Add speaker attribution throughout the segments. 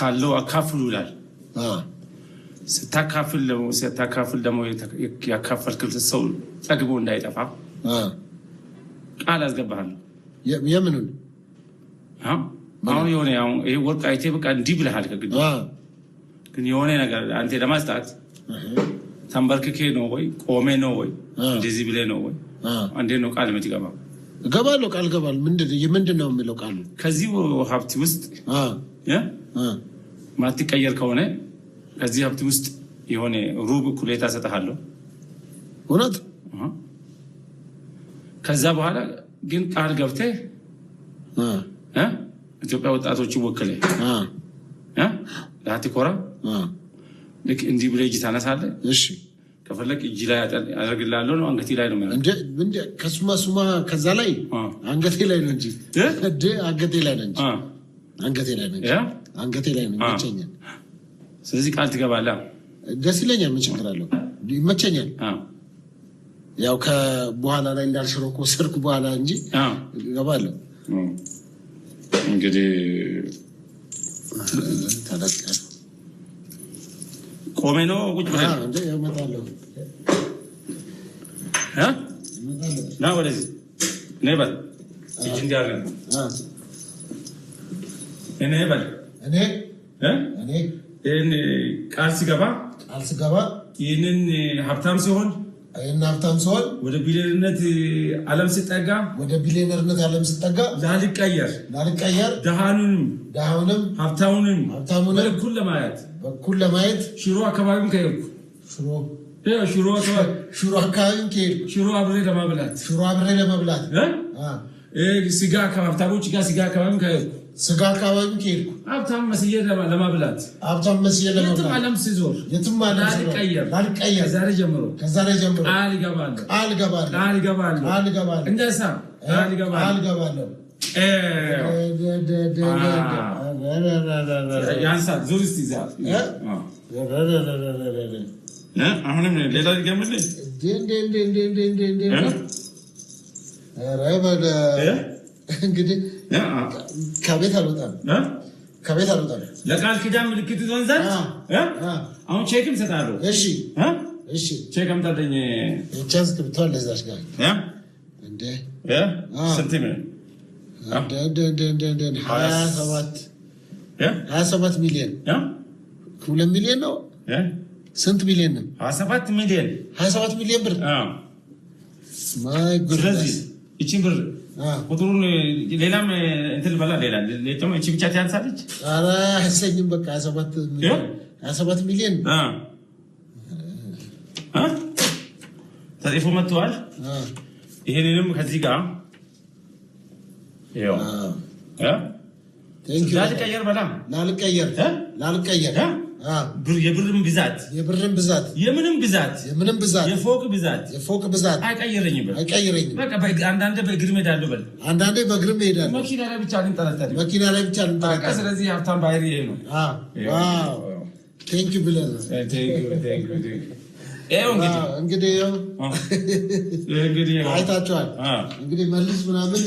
Speaker 1: ካለው አካፍሉ ይላል። ስታካፍል ደግሞ ያካፈልክል ሰው ጠግቦ እንዳይጠፋ ቃል አስገባሃለሁ።
Speaker 2: የምኑን
Speaker 1: አሁን የሆነ ይሄ ወርቅ አይቴ በቃ እንዲህ ብለሃል። ከግድ ግን የሆነ ነገር አንተ ለማስጣት ተንበርክኬ ነው ወይ ቆሜ ነው ወይ እንደዚህ ብለህ ነው ወይ እንዴት ነው ቃል የምትገባው?
Speaker 2: እገባለሁ። ቃል እገባለሁ። ምንድን ነው የሚለው ቃሉ?
Speaker 1: ከዚህ ሀብት ውስጥ ማትቀየር ከሆነ ከዚህ ሀብት ውስጥ የሆነ ሩብ እኩሌታ እሰጥሃለሁ።
Speaker 2: እውነት?
Speaker 1: ከዛ በኋላ ግን ቃል ገብተህ ኢትዮጵያ ወጣቶች ወክለህ ላትኮራ ልክ እንዲህ ብለህ እጅ ታነሳለህ።
Speaker 2: እሺ
Speaker 1: ከፈለክ እጅ ላይ አደርግልሃለሁ ነው አንገቴ ላይ ነው ማለት
Speaker 2: እንዴ? ከሱማ ከዛ ላይ አንገቴ ላይ ነው እንጂ አንገቴ ላይ ነው እንጂ አንገቴ ላይ ነው እንጂ አንገቴ ላይ ነው ይመቸኛል።
Speaker 1: ስለዚህ ቃል ትገባለህ።
Speaker 2: ደስ ይለኛል። ምን ችግር አለው? ይመቸኛል። ያው ከበኋላ ላይ እንዳልሽሮ እኮ ሰርኩ በኋላ እንጂ እገባለሁ።
Speaker 1: እንግዲህ
Speaker 2: ተደቀለ
Speaker 1: ቆሜ ነው ቁጭ ብለህ
Speaker 2: እንዴ? እመጣለሁ
Speaker 1: ና ወደዚህ ነይ በል እጅ እንዲያደርግ እኔ በል እኔ ይህን ቃል ሲገባ ይህንን ሀብታም ሲሆን ወደ ቢሊየነርነት ዓለም ሲጠጋ ላልቀየር ደሃኑንም ሀብታሙንም በኩል ለማየት ሽሮ አካባቢም ከሄድኩ ሽሮ አብሬ ለማብላት ስጋ ከሀብታሞች ጋር ስጋ አካባቢም ከሄድኩ ሀብታም መስዬ ለማብላት የትም ዓለም ሲዞር ላልቀየር ከዛሬ ጀምሮ ቃል እገባለሁ። እንደሳ ቃል እገባለሁ። ያንሳል ዙር እስቲ ዛ አሁንም ሌላ ሊገምልህ
Speaker 2: እንግዲህ ከቤት አልወጣም።
Speaker 1: ለቃል ኪዳን ምልክት ይዞን ዘንድ አሁን ቼክም እሰጥሃለሁ። እሺ ቼክ አምጣልኝ።
Speaker 2: ቻንስ ክብቷል ለዛሽ ጋር እንዴ
Speaker 1: ስንት ምን
Speaker 2: 27 ሚሊዮን 2 ሚሊዮን ነው። ስንት ሚሊዮን ነው?
Speaker 1: 27
Speaker 2: ሚሊዮን ብር። ማይ ጉድነስ
Speaker 1: ይቺን ብር ቁጥሩን ሌላም እንትን በላ ሌላ እቺ ብቻ ታንሳለች።
Speaker 2: ኧረ አይሰኝም። በቃ 27 ሚሊዮን
Speaker 1: ተጽፎ መጥቷል። ይሄንንም ከዚህ ጋር ይኸው ላልቀየር በላም ላልቀየር የብርም ብዛት የምንም ብዛት የፎቅ ብዛት አይቀይረኝም። በቃ አንዳንዴ በእግር እሄዳለሁ በል
Speaker 2: አንዳንዴ በእግር እሄዳለሁ።
Speaker 1: መኪና ላይ ብቻ ልንጠለጠል ስለዚህ ሀብታም ባህሪ ይሄ ነው።
Speaker 2: ዋው ቴንክ ዩ ብለህ እንግዲህ አይታችኋል። እንግዲህ መልስ ምናምን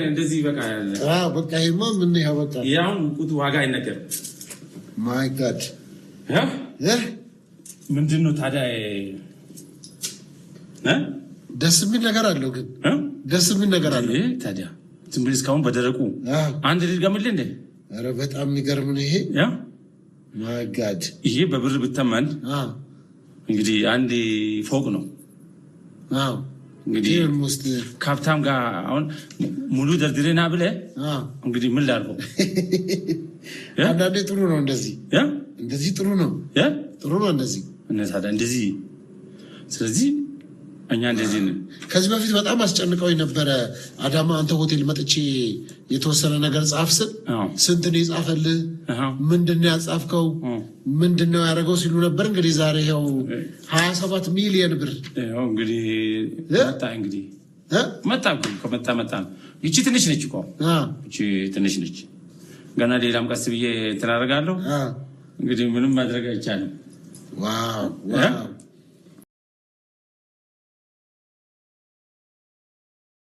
Speaker 1: እንደዚህ በቃ
Speaker 2: ይሄማ ምን ያበቃ
Speaker 1: ያው ቁጡ ዋጋ አይነገርም።
Speaker 2: ማይ ጋድ
Speaker 1: ምንድን ነው ታዲያ?
Speaker 2: ደስ የሚል ነገር አለው ግን ደስ የሚል ነገር አለው
Speaker 1: ታዲያ። ዝም ብለህ እስካሁን በደረቁ አንድ ልድገምልህ እንዴ?
Speaker 2: ኧረ በጣም የሚገርም ነው ይሄ። ማይ ጋድ
Speaker 1: ይሄ በብር ብተመን እንግዲህ አንድ ፎቅ ነው። እንግዲህ ከሀብታም ጋር አሁን ሙሉ ደርድሬና ብለህ እንግዲህ ምን ላድርገው?
Speaker 2: አንዳንዴ ጥሩ ነው እንደዚህ ጥሩ ነው እንደዚህ
Speaker 1: እንደዚህ። ስለዚህ እኛ እንደዚህ ነን።
Speaker 2: ከዚህ በፊት በጣም አስጨንቀው የነበረ አዳማ አንተ ሆቴል መጥቼ የተወሰነ ነገር ጻፍ ስል ስንት ነው የጻፈልህ? ምንድነው ያጻፍከው? ምንድነው ያደረገው ሲሉ ነበር። እንግዲህ ዛሬ ይኸው 27 ሚሊዮን ብር
Speaker 1: እንግዲህ መጣ። ይቺ ትንሽ ነች እኮ ይቺ ትንሽ ነች። ገና ሌላም ቀስ ብዬ እንትን አደርጋለሁ። እንግዲህ ምንም ማድረግ አይቻልም።
Speaker 2: ዋው